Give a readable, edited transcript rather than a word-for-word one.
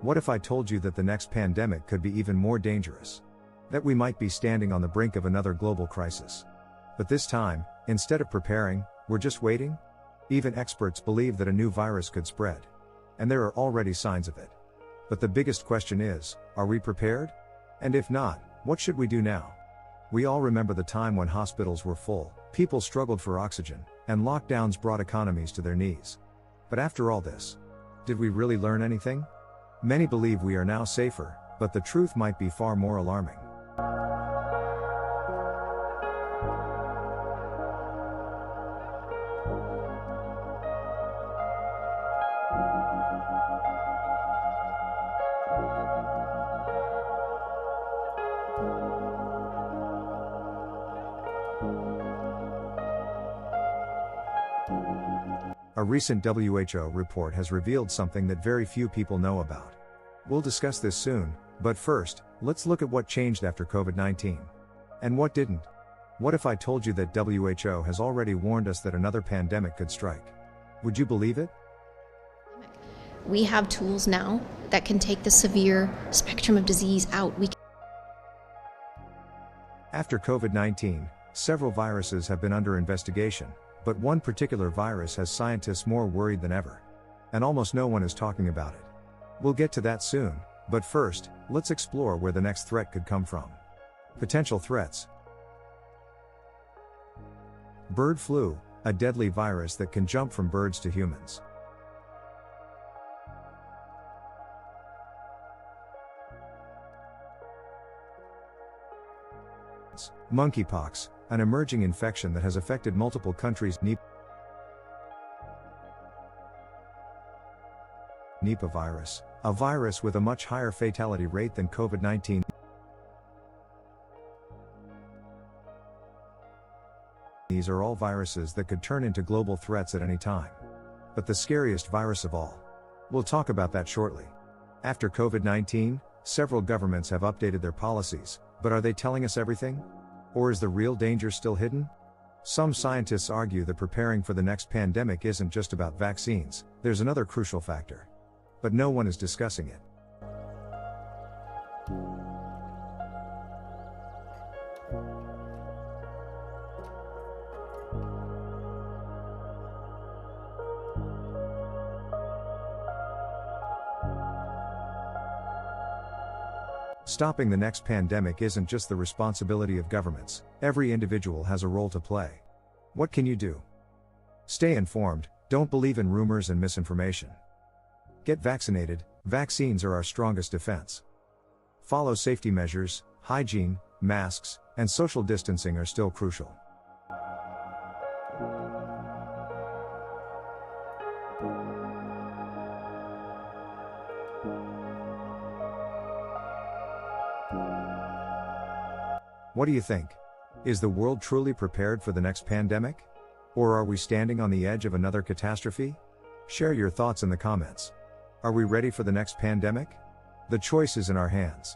What if I told you that the next pandemic could be even more dangerous? That we might be standing on the brink of another global crisis. But this time, instead of preparing, we're just waiting? Even experts believe that a new virus could spread. And there are already signs of it. But the biggest question is, are we prepared? And if not, what should we do now? We all remember the time when hospitals were full, people struggled for oxygen, and lockdowns brought economies to their knees. But after all this, did we really learn anything? Many believe we are now safer, but the truth might be far more alarming. A recent WHO report has revealed something that very few people know about. We'll discuss this soon, but first, let's look at what changed after COVID-19. And what didn't? What if I told you that WHO has already warned us that another pandemic could strike? Would you believe it? We have tools now that can take the severe spectrum of disease out. After COVID-19, several viruses have been under investigation, but one particular virus has scientists more worried than ever. And almost no one is talking about it. We'll get to that soon, but first, let's explore where the next threat could come from. Potential threats. Bird flu, a deadly virus that can jump from birds to humans. Monkeypox, an emerging infection that has affected multiple countries. Nipah virus, a virus with a much higher fatality rate than COVID-19. These are all viruses that could turn into global threats at any time. But the scariest virus of all. We'll talk about that shortly. After COVID-19, several governments have updated their policies, but are they telling us everything? Or is the real danger still hidden? Some scientists argue that preparing for the next pandemic isn't just about vaccines, there's another crucial factor. But no one is discussing it. Stopping the next pandemic isn't just the responsibility of governments, every individual has a role to play. What can you do? Stay informed, don't believe in rumors and misinformation. Get vaccinated, vaccines are our strongest defense. Follow safety measures, hygiene, masks, and social distancing are still crucial. What do you think? Is the world truly prepared for the next pandemic? Or are we standing on the edge of another catastrophe? Share your thoughts in the comments. Are we ready for the next pandemic? The choice is in our hands.